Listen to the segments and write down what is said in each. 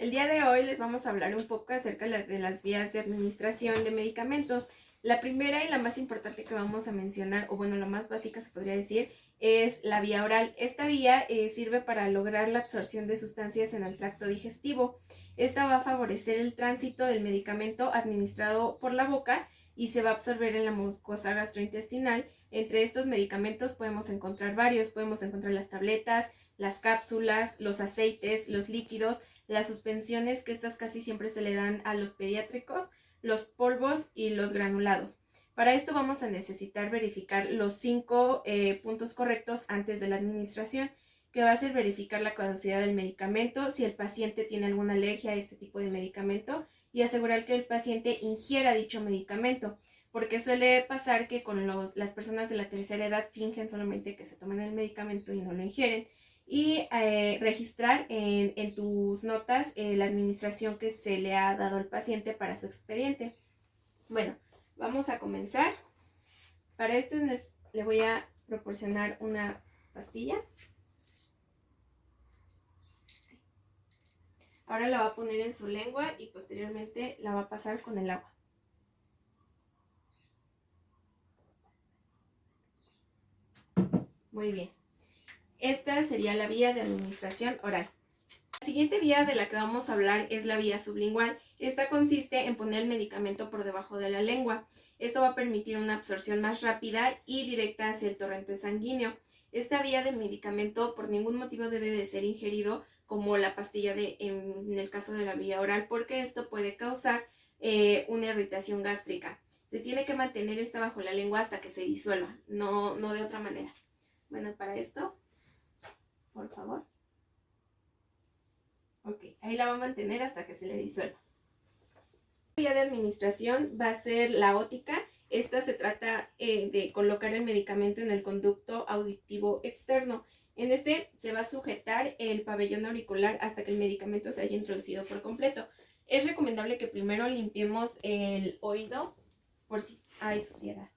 El día de hoy les vamos a hablar un poco acerca de las vías de administración de medicamentos. La primera y la más importante que vamos a mencionar, o bueno, la más básica se podría decir, es la vía oral. Esta vía sirve para lograr la absorción de sustancias en el tracto digestivo. Esta va a favorecer el tránsito del medicamento administrado por la boca y se va a absorber en la mucosa gastrointestinal. Entre estos medicamentos podemos encontrar varios. Podemos encontrar las tabletas, las cápsulas, los aceites, los líquidos, las suspensiones, que estas casi siempre se le dan a los pediátricos, los polvos y los granulados. Para esto vamos a necesitar verificar los 5 puntos correctos antes de la administración, que va a ser verificar la caducidad del medicamento, si el paciente tiene alguna alergia a este tipo de medicamento y asegurar que el paciente ingiera dicho medicamento, porque suele pasar que con las personas de la tercera edad fingen solamente que se toman el medicamento y no lo ingieren. Y registrar en tus notas la administración que se le ha dado al paciente para su expediente. Bueno, vamos a comenzar. Para esto le voy a proporcionar una pastilla. Ahora la va a poner en su lengua y posteriormente la va a pasar con el agua. Muy bien. Esta sería la vía de administración oral. La siguiente vía de la que vamos a hablar es la vía sublingual. Esta consiste en poner el medicamento por debajo de la lengua. Esto va a permitir una absorción más rápida y directa hacia el torrente sanguíneo. Esta vía del medicamento por ningún motivo debe de ser ingerido como la pastilla en el caso de la vía oral, porque esto puede causar una irritación gástrica. Se tiene que mantener esta bajo la lengua hasta que se disuelva, no de otra manera. Bueno, para esto, por favor. Ok, ahí la va a mantener hasta que se le disuelva. La vía de administración va a ser la ótica. Esta se trata de colocar el medicamento en el conducto auditivo externo. En este se va a sujetar el pabellón auricular hasta que el medicamento se haya introducido por completo. Es recomendable que primero limpiemos el oído por si hay suciedad.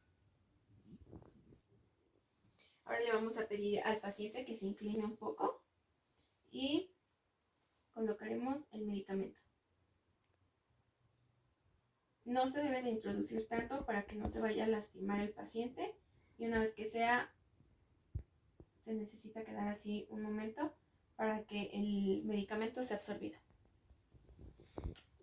Ahora le vamos a pedir al paciente que se incline un poco y colocaremos el medicamento. No se debe de introducir tanto para que no se vaya a lastimar el paciente, y una vez que se necesita quedar así un momento para que el medicamento sea absorbido.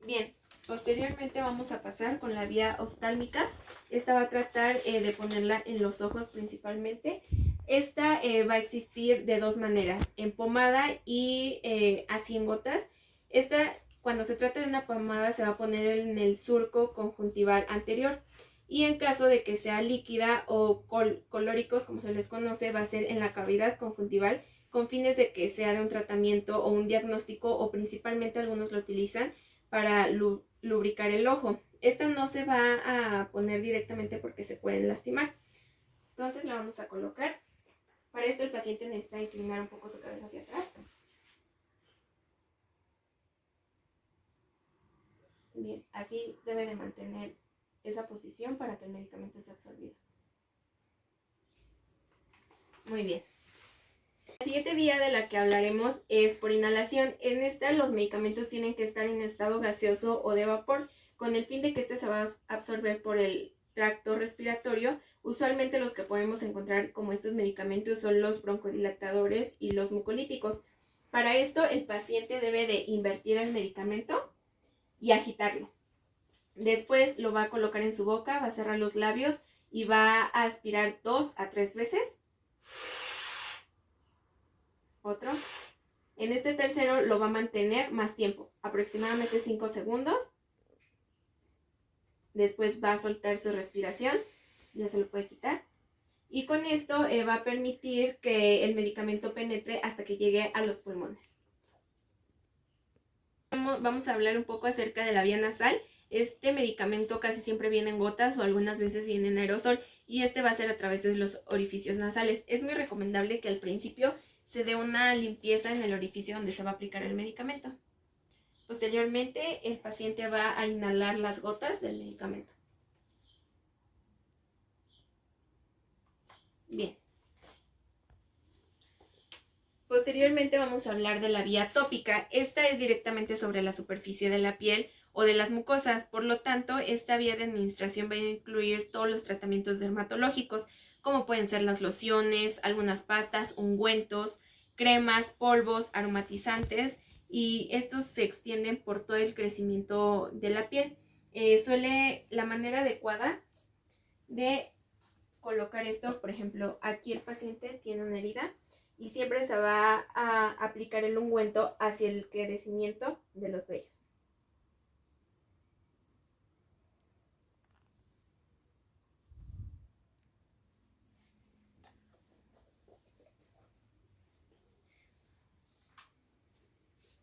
Bien, posteriormente vamos a pasar con la vía oftálmica. Esta va a tratar de ponerla en los ojos principalmente. Esta va a existir de dos maneras, en pomada y así en gotas. Cuando se trata de una pomada se va a poner en el surco conjuntival anterior, y en caso de que sea líquida o colóricos, como se les conoce, va a ser en la cavidad conjuntival, con fines de que sea de un tratamiento o un diagnóstico, o principalmente algunos lo utilizan para lubricar el ojo. Esta no se va a poner directamente porque se pueden lastimar. Entonces la vamos a colocar. Para esto el paciente necesita inclinar un poco su cabeza hacia atrás. Bien, así debe de mantener esa posición para que el medicamento sea absorbido. Muy bien. La siguiente vía de la que hablaremos es por inhalación. En esta los medicamentos tienen que estar en estado gaseoso o de vapor, con el fin de que este se va a absorber por el tracto respiratorio. Usualmente los que podemos encontrar como estos medicamentos son los broncodilatadores y los mucolíticos. Para esto el paciente debe de invertir el medicamento y agitarlo. Después lo va a colocar en su boca, va a cerrar los labios y va a aspirar 2 a 3 veces. Otro. En este tercero lo va a mantener más tiempo, aproximadamente 5 segundos. Después va a soltar su respiración, ya se lo puede quitar. Y con esto va a permitir que el medicamento penetre hasta que llegue a los pulmones. Vamos a hablar un poco acerca de la vía nasal. Este medicamento casi siempre viene en gotas o algunas veces viene en aerosol, y este va a ser a través de los orificios nasales. Es muy recomendable que al principio se dé una limpieza en el orificio donde se va a aplicar el medicamento. Posteriormente, el paciente va a inhalar las gotas del medicamento. Bien. Posteriormente vamos a hablar de la vía tópica. Esta es directamente sobre la superficie de la piel o de las mucosas. Por lo tanto, esta vía de administración va a incluir todos los tratamientos dermatológicos, como pueden ser las lociones, algunas pastas, ungüentos, cremas, polvos, aromatizantes, y estos se extienden por todo el crecimiento de la piel. La manera adecuada de colocar esto, por ejemplo, aquí el paciente tiene una herida y siempre se va a aplicar el ungüento hacia el crecimiento de los vellos.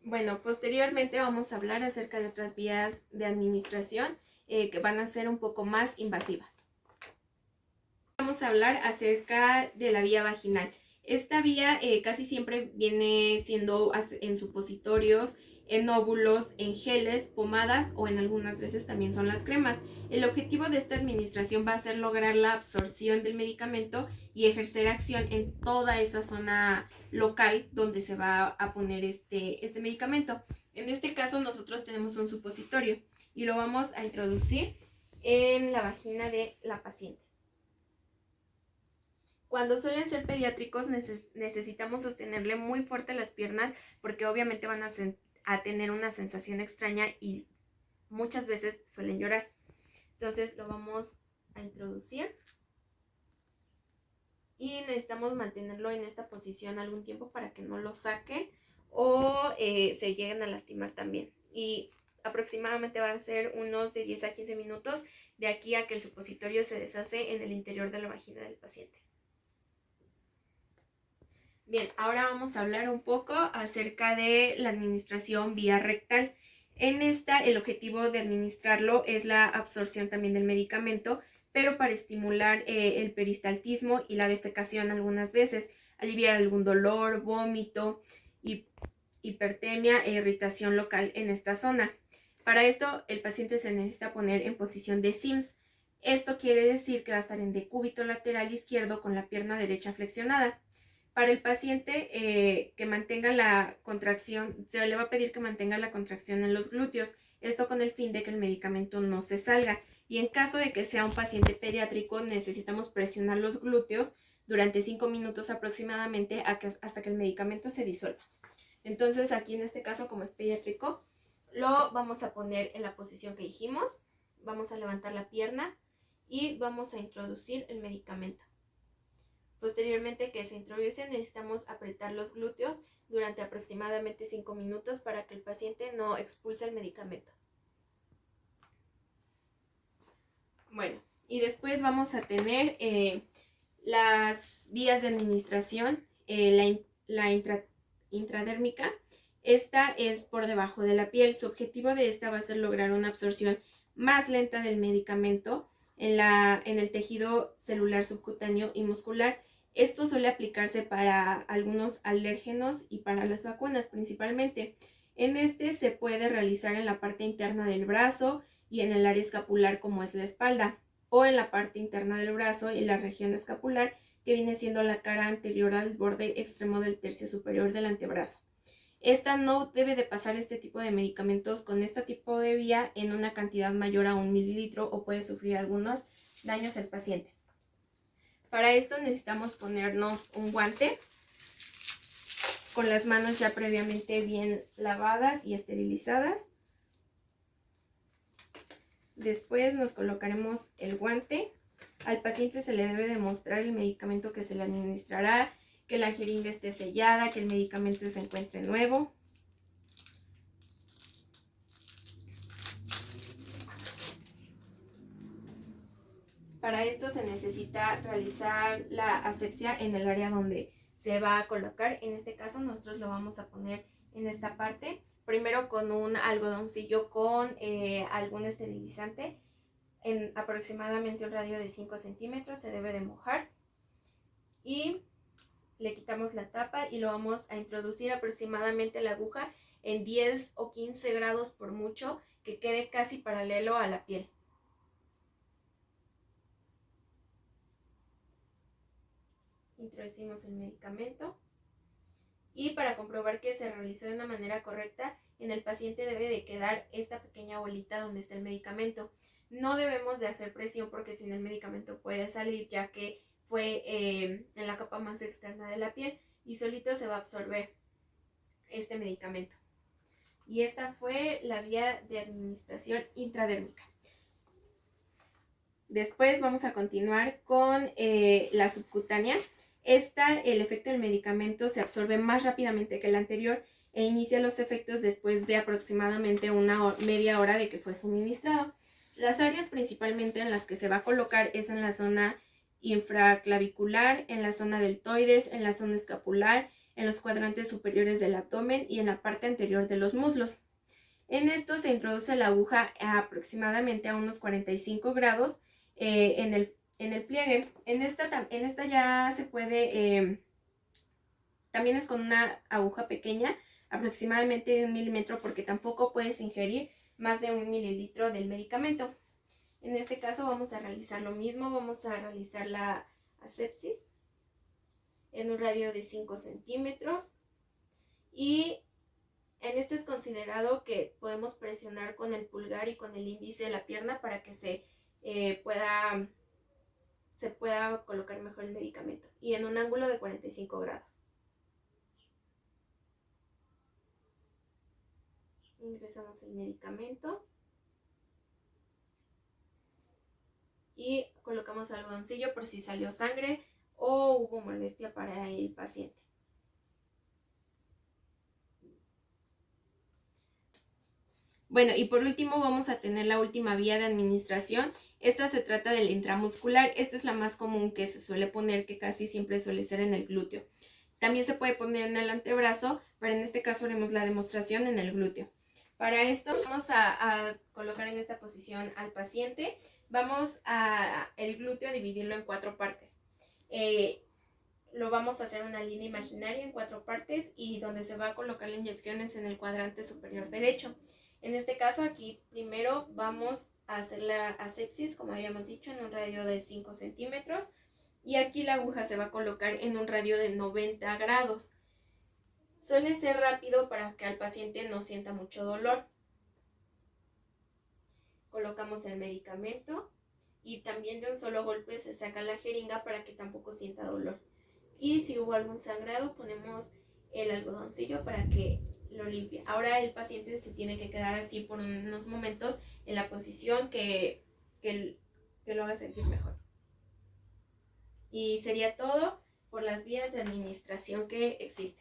Bueno, posteriormente vamos a hablar acerca de otras vías de administración que van a ser un poco más invasivas. Vamos a hablar acerca de la vía vaginal. Esta vía casi siempre viene siendo en supositorios, en óvulos, en geles, pomadas o en algunas veces también son las cremas. El objetivo de esta administración va a ser lograr la absorción del medicamento y ejercer acción en toda esa zona local donde se va a poner este medicamento. En este caso nosotros tenemos un supositorio y lo vamos a introducir en la vagina de la paciente. Cuando suelen ser pediátricos necesitamos sostenerle muy fuerte las piernas porque obviamente van a tener una sensación extraña y muchas veces suelen llorar. Entonces lo vamos a introducir y necesitamos mantenerlo en esta posición algún tiempo para que no lo saquen o se lleguen a lastimar también. Y aproximadamente va a ser unos de 10 a 15 minutos de aquí a que el supositorio se deshace en el interior de la vagina del paciente. Bien, ahora vamos a hablar un poco acerca de la administración vía rectal. En esta, el objetivo de administrarlo es la absorción también del medicamento, pero para estimular el peristaltismo y la defecación algunas veces, aliviar algún dolor, vómito, hipertemia e irritación local en esta zona. Para esto, el paciente se necesita poner en posición de Sims. Esto quiere decir que va a estar en decúbito lateral izquierdo con la pierna derecha flexionada. Para el paciente que mantenga la contracción, se le va a pedir que mantenga la contracción en los glúteos, esto con el fin de que el medicamento no se salga. Y en caso de que sea un paciente pediátrico, necesitamos presionar los glúteos durante 5 minutos aproximadamente hasta que el medicamento se disuelva. Entonces aquí en este caso, como es pediátrico, lo vamos a poner en la posición que dijimos, vamos a levantar la pierna y vamos a introducir el medicamento. Posteriormente que se introduce necesitamos apretar los glúteos durante aproximadamente 5 minutos para que el paciente no expulse el medicamento. Bueno, y después vamos a tener las vías de administración, la intradérmica. Esta es por debajo de la piel. Su objetivo de esta va a ser lograr una absorción más lenta del medicamento en el tejido celular subcutáneo y muscular. Esto suele aplicarse para algunos alérgenos y para las vacunas principalmente. En este se puede realizar en la parte interna del brazo y en el área escapular como es la espalda, o en la parte interna del brazo y la región escapular que viene siendo la cara anterior al borde extremo del tercio superior del antebrazo. Esta no debe de pasar este tipo de medicamentos con este tipo de vía en una cantidad mayor a 1 mililitro o puede sufrir algunos daños el paciente. Para esto necesitamos ponernos un guante con las manos ya previamente bien lavadas y esterilizadas. Después nos colocaremos el guante. Al paciente se le debe demostrar el medicamento que se le administrará, que la jeringa esté sellada, que el medicamento se encuentre nuevo. Para esto se necesita realizar la asepsia en el área donde se va a colocar. En este caso nosotros lo vamos a poner en esta parte. Primero con un algodoncillo con algún esterilizante en aproximadamente un radio de 5 centímetros. Se debe de mojar. Y le quitamos la tapa y lo vamos a introducir aproximadamente la aguja en 10 o 15 grados por mucho, que quede casi paralelo a la piel. Introducimos el medicamento Y para comprobar que se realizó de una manera correcta, en el paciente debe de quedar esta pequeña bolita donde está el medicamento. No debemos de hacer presión porque si no el medicamento puede salir, ya que fue en la capa más externa de la piel y solito se va a absorber este medicamento. Y esta fue la vía de administración intradérmica. Después vamos a continuar con la subcutánea. El efecto del medicamento se absorbe más rápidamente que el anterior e inicia los efectos después de aproximadamente media hora de que fue suministrado. Las áreas principalmente en las que se va a colocar es en la zona infraclavicular, en la zona deltoides, en la zona escapular, en los cuadrantes superiores del abdomen y en la parte anterior de los muslos. En esto se introduce la aguja aproximadamente a unos 45 grados en el pliegue. En esta ya se puede, también es con una aguja pequeña, aproximadamente de 1 milímetro, porque tampoco puedes ingerir más de 1 mililitro del medicamento. En este caso vamos a realizar lo mismo, vamos a realizar la asepsis en un radio de 5 centímetros y en este es considerado que podemos presionar con el pulgar y con el índice de la pierna para que se pueda colocar mejor el medicamento y en un ángulo de 45 grados. Ingresamos el medicamento y colocamos algodoncillo por si salió sangre o hubo molestia para el paciente. Bueno, y por último vamos a tener la última vía de administración. Esta se trata del intramuscular. Esta es la más común que se suele poner, que casi siempre suele ser en el glúteo. También se puede poner en el antebrazo, pero en este caso haremos la demostración en el glúteo. Para esto vamos a colocar en esta posición al paciente. Vamos a el glúteo dividirlo en 4 partes. Lo vamos a hacer una línea imaginaria en 4 partes y donde se va a colocar la inyección es en el cuadrante superior derecho. En este caso aquí primero vamos a hacer la asepsis, como habíamos dicho, en un radio de 5 centímetros. Y aquí la aguja se va a colocar en un radio de 90 grados. Suele ser rápido para que al paciente no sienta mucho dolor. Colocamos el medicamento y también de un solo golpe se saca la jeringa para que tampoco sienta dolor. Y si hubo algún sangrado ponemos el algodoncillo para que lo limpie. Ahora el paciente se tiene que quedar así por unos momentos en la posición que lo haga sentir mejor. Y sería todo por las vías de administración que existen.